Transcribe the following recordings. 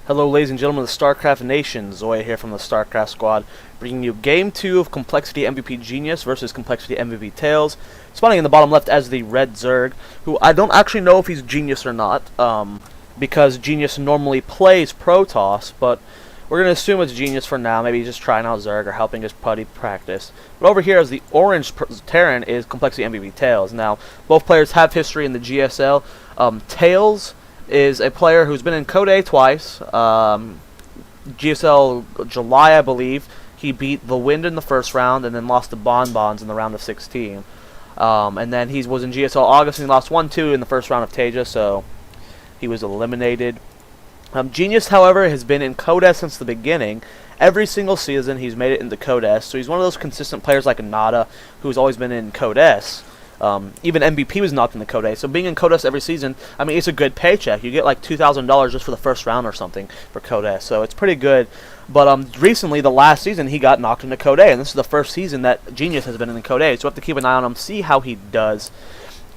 Hello ladies and gentlemen of the StarCraft Nation, Zoya here from the Starcraftsquad, bringing you Game 2 of coLMVPGenius versus coLMVPTails. Spawning in the bottom left as the Red Zerg, who I don't actually know if he's Genius or not, because Genius normally plays Protoss, but we're going to assume it's Genius for now. Maybe he's just trying out Zerg or helping his putty practice. But over here as the orange Terran is coLMVPTails. Now, both players have history in the GSL. Tails is a player who's been in Code A twice. GSL July, I believe. He beat the Wind in the first round and then lost to Bonbons in the round of 16. And then he was in GSL August and he lost 1-2 in the first round of Tasia, so he was eliminated. Genius, however, has been in Code S since the beginning. Every single season he's made it into Code S, so he's one of those consistent players like Nada, who's always been in Code S. Even MVP was knocked into Code A, so being in Code S every season, I mean, it's a good paycheck. You get like $2,000 just for the first round or something for Code S, so it's pretty good. But recently, the last season, he got knocked into Code A, and this is the first season that Genius has been in Code A, so we have to keep an eye on him, see how he does.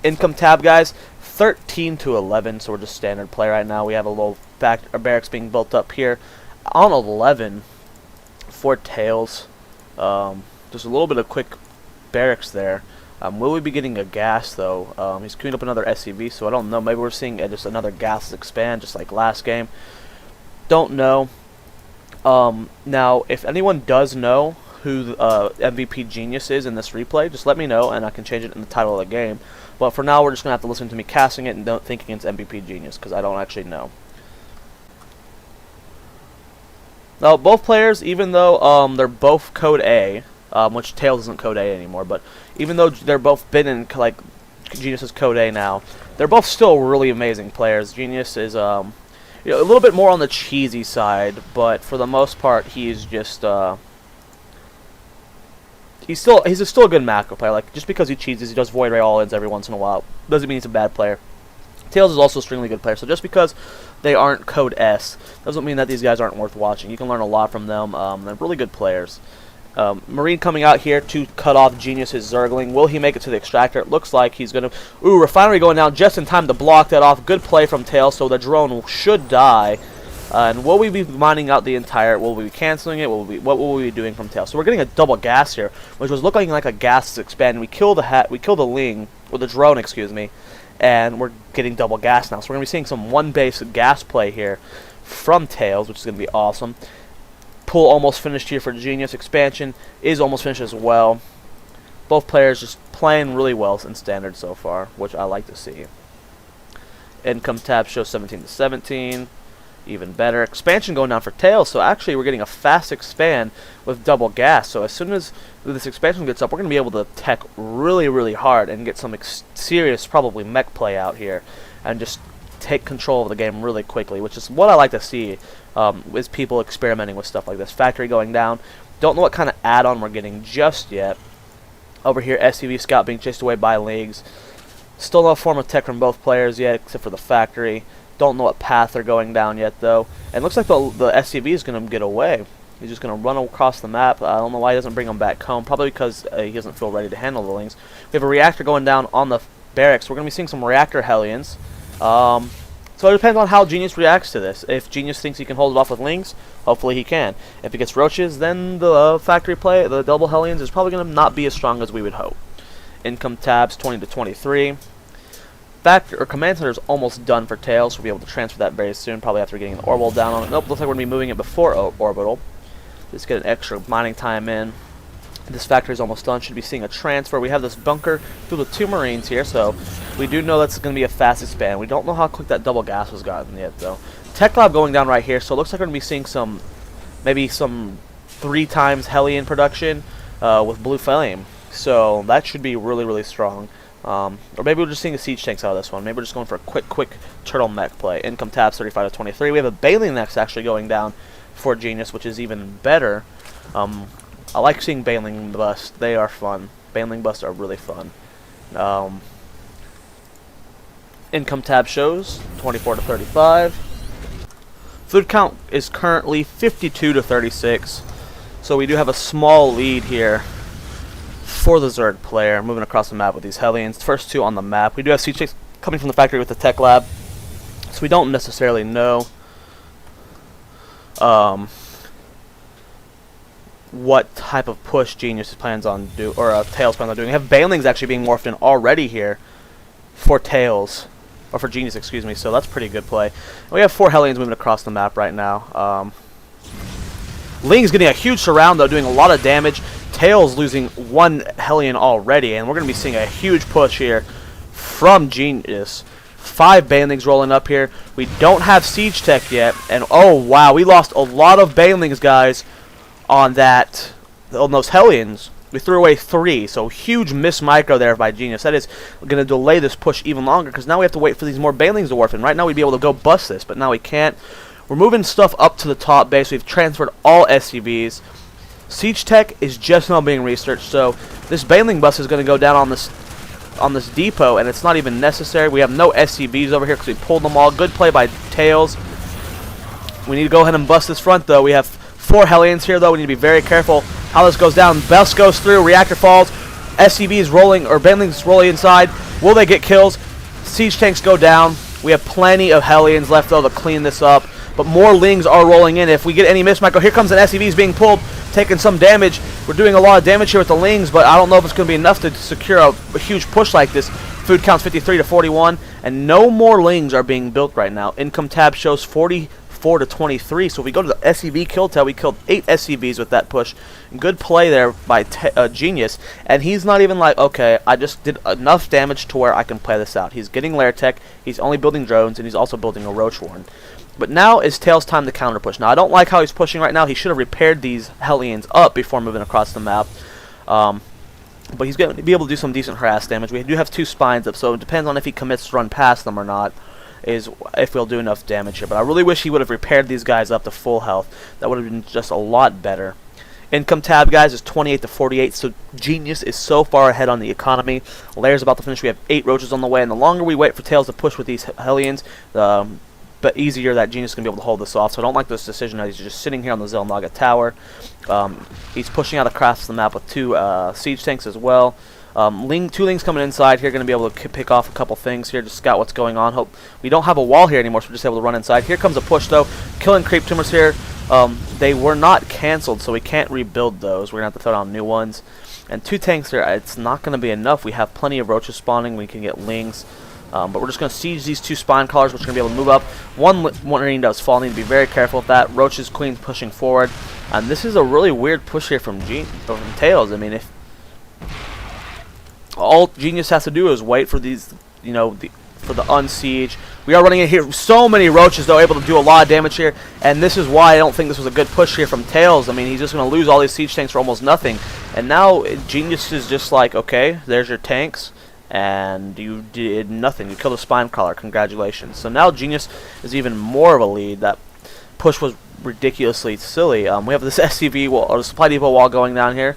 Income tab, guys, 13-11, so we're just standard play right now. We have a little barracks being built up here on 11 for Tails. Just a little bit of quick barracks there. Will we be getting a gas, though? He's queuing up another SCV, so I don't know. Maybe we're seeing just another gas expand, just like last game. Don't know. Now, if anyone does know who MVP Genius is in this replay, just let me know, and I can change it in the title of the game. But for now, we're just going to have to listen to me casting it and don't thinking it's MVP Genius, because I don't actually know. Now, both players, even though they're both Code A, which Tails isn't Code A anymore, but even though they're both been in, like, Genius is Code A now, they're both still really amazing players. Genius is, you know, a little bit more on the cheesy side, but for the most part, he's just, he's still a good macro player. Like, just because he cheeses, he does Void Ray all-ins every once in a while, doesn't mean he's a bad player. Tails is also a extremely good player, so just because they aren't Code S doesn't mean that these guys aren't worth watching. You can learn a lot from them. They're really good players. Marine coming out here to cut off Genius's Zergling. Will he make it to the extractor? It looks like he's going to... Ooh, Refinery going down just in time to block that off. Good play from Tails, so the drone should die. And will we be mining out the entire... Will we be canceling it? What will we be doing from Tails? So we're getting a double gas here, which was looking like a gas expand. We kill the Ling, or the drone, excuse me, and we're getting double gas now. So we're going to be seeing some one-base gas play here from Tails, which is going to be awesome. Pull almost finished here for Genius. Expansion is almost finished as well. Both players just playing really well in standard so far, which I like to see. Income tab shows 17-17. Even better. Expansion going down for Tails, so actually we're getting a fast expand with double gas. So as soon as this expansion gets up, we're going to be able to tech really, really hard and get some serious, probably mech play out here and just take control of the game really quickly, which is what I like to see. Is people experimenting with stuff like this. Factory going down. Don't know what kind of add-on we're getting just yet. Over here, SCV Scout being chased away by Leagues. Still no form of tech from both players yet, except for the Factory. Don't know what path they're going down yet, though. And it looks like the SCV is going to get away. He's just going to run across the map. I don't know why he doesn't bring them back home. Probably because he doesn't feel ready to handle the Lings. We have a reactor going down on the barracks. We're going to be seeing some reactor Hellions. So it depends on how Genius reacts to this. If Genius thinks he can hold it off with Lings, hopefully he can. If he gets Roaches, then the factory play, the double Hellions, is probably going to not be as strong as we would hope. Income tabs 20-23. Command Center is almost done for Tails, so we'll be able to transfer that very soon, probably after getting an orbital down on it. Nope, looks like we're going to be moving it before orbital. Just get an extra mining time in. This factory is almost done. Should be seeing a transfer. We have this bunker through the 2 Marines here, so we do know that's going to be a fast expand. We don't know how quick that double gas was gotten yet, though. Tech Lab going down right here, so it looks like we're going to be seeing maybe some 3 times Hellion production with Blue Flame. So that should be really, really strong. Or maybe we're just seeing the siege tanks out of this one. Maybe we're just going for a quick turtle mech play. Income tabs 35-23. We have a Baleen next actually going down for Genius, which is even better. I like seeing Baneling busts. They are fun. Baneling busts are really fun. Income tab shows 24-35. Food count is currently 52-36. So we do have a small lead here for the Zerg player. Moving across the map with these Hellions. First 2 on the map. We do have siege coming from the factory with the Tech Lab. So we don't necessarily know what type of push Genius plans on Tails plans on doing. We have Banelings actually being morphed in already here for Tails, or for Genius, excuse me. So that's pretty good play. And we have 4 Hellions moving across the map right now. Ling's getting a huge surround though, doing a lot of damage. Tails losing 1 Hellion already, and we're going to be seeing a huge push here from Genius. 5 Banelings rolling up here. We don't have Siege Tech yet, and oh wow, we lost a lot of Banelings, guys, on those Hellions. We threw away 3, so huge miss micro there by Genius. That is going to delay this push even longer, because now we have to wait for these more Banelings to warp in. Right now we'd be able to go bust this, but now we can't. We're moving stuff up to the top base. We've transferred all SCVs. Siege Tech is just now being researched, so this Baneling bus is going to go down on this depot, and it's not even necessary. We have no SCVs over here because we pulled them all. Good play by Tails. We need to go ahead and bust this front, though. We have 4 Hellions here, though. We need to be very careful how this goes down. Bus goes through. Reactor falls. SCVs rolling, or Banelings rolling inside. Will they get kills? Siege tanks go down. We have plenty of Hellions left, though, to clean this up. But more Lings are rolling in. If we get any miss micro, here comes an SCVs being pulled, taking some damage. We're doing a lot of damage here with the Lings, but I don't know if it's going to be enough to secure a huge push like this. Food counts 53 to 41, and no more Lings are being built right now. Income tab shows 44 to 23. So if we go to the SCV kill tab, we killed 8 SCVs with that push. Good play there by Genius, and he's not even like, okay, I just did enough damage to where I can play this out. He's getting Lair Tech, he's only building drones, and he's also building a Roach Warren. But now is Tails' time to counter push. Now I don't like how he's pushing right now. He should have repaired these Hellions up before moving across the map. But he's going to be able to do some decent harass damage. We do have 2 spines up, so it depends on if he commits to run past them or not, is if we'll do enough damage here. But I really wish he would have repaired these guys up to full health. That would have been just a lot better. Income tab, guys, is 28 to 48, so Genius is so far ahead on the economy. Lair's about to finish. We have 8 Roaches on the way, and the longer we wait for Tails to push with these Hellions, but easier that Genius is going to be able to hold this off. So I don't like this decision that he's just sitting here on the Zelnaga tower. He's pushing out across the map with 2 siege tanks as well. 2 Lings coming inside here, going to be able to pick off a couple things here, just scout what's going on. Hope we don't have a wall here anymore, so we're just able to run inside. Here comes a push, though. Killing creep tumors here. They were not canceled, so we can't rebuild those. We're going to have to throw down new ones. And 2 tanks here, it's not going to be enough. We have plenty of Roaches spawning. We can get Lings. But we're just going to siege these 2 spine collars, which are going to be able to move up. One Marine does fall. Need to be very careful with that. Roaches, Queens pushing forward. And this is a really weird push here from Tails. I mean, if all Genius has to do is wait for these, for the unsiege. We are running in here. So many Roaches, though, able to do a lot of damage here. And this is why I don't think this was a good push here from Tails. I mean, he's just going to lose all these siege tanks for almost nothing. And now Genius is just like, okay, there's your tanks. And you did nothing. You killed a spine crawler. Congratulations. So now Genius is even more of a lead. That push was ridiculously silly. We have this SCV wall, or the supply depot wall going down here.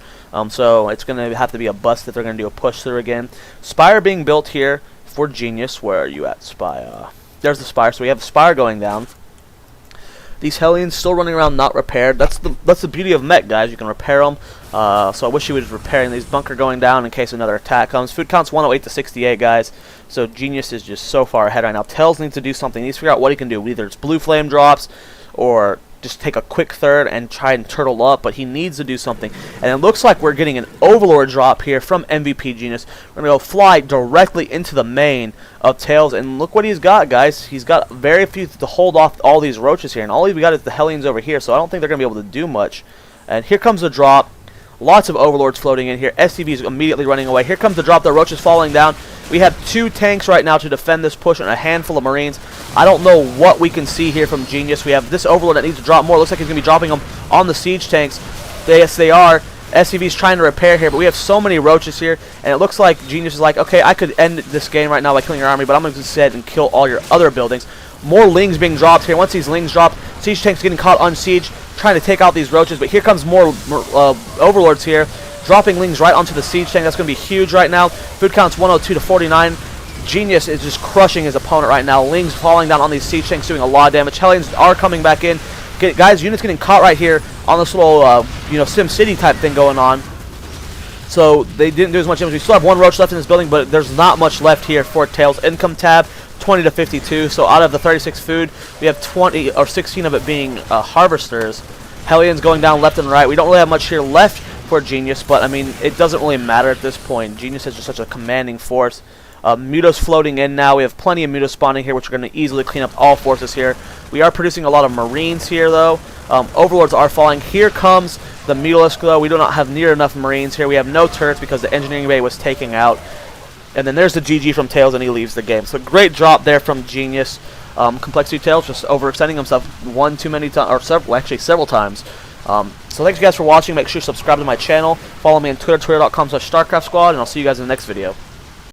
So it's going to have to be a bust if they're going to do a push through again. Spire being built here for Genius. Where are you at, Spire? There's the Spire. So we have the Spire going down. These Hellions still running around not repaired. That's the beauty of mech, guys. You can repair them. So I wish he was repairing these. Bunker going down in case another attack comes. Food counts 108 to 68, guys. So Genius is just so far ahead right now. Tails needs to do something. He needs to figure out what he can do. Either it's blue flame drops or just take a quick third and try and turtle up, but he needs to do something. And it looks like we're getting an Overlord drop here from MVPGenius. We're going to go fly directly into the main of Tails, and look what he's got, guys. He's got very few to hold off all these Roaches here, and all we got is the Hellions over here, so I don't think they're going to be able to do much. And here comes the drop. Lots of Overlords floating in here. SCVs immediately running away. Here comes the drop. The Roaches falling down. We have 2 tanks right now to defend this push and a handful of Marines. I don't know what we can see here from Genius. We have this Overlord that needs to drop more. Looks like he's going to be dropping them on the siege tanks. Yes, they are. SCV's trying to repair here, but we have so many Roaches here, and it looks like Genius is like, okay, I could end this game right now by killing your army, but I'm going to go ahead and kill all your other buildings. More Lings being dropped here. Once these Lings drop, siege tanks getting caught on siege, trying to take out these Roaches, but here comes more Overlords here, dropping Lings right onto the siege tank. That's going to be huge right now. Food counts 102 to 49. Genius is just crushing his opponent right now. Lings falling down on these siege tanks, doing a lot of damage. Hellions are coming back in. Guys, units getting caught right here on this little, Sim City type thing going on. So they didn't do as much damage. We still have 1 Roach left in this building, but there's not much left here for Tails. Income tab, 20 to 52. So out of the 36 food, we have 20 or 16 of it being harvesters. Hellions going down left and right. We don't really have much here left for Genius, but I mean, it doesn't really matter at this point. Genius is just such a commanding force. Muto's floating in now. We have plenty of Muto spawning here, which are going to easily clean up all forces here. We are producing a lot of Marines here, though. Overlords are falling. Here comes the Mutalisk, though. We do not have near enough Marines here. We have no turrets because the engineering bay was taken out. And then there's the GG from Tails, and he leaves the game. So great drop there from Genius. Complexity Tails just overextending himself one too many times, or several times. So thanks you guys for watching. Make sure you subscribe to my channel. Follow me on Twitter, twitter.com/StarcraftsQuad, and I'll see you guys in the next video.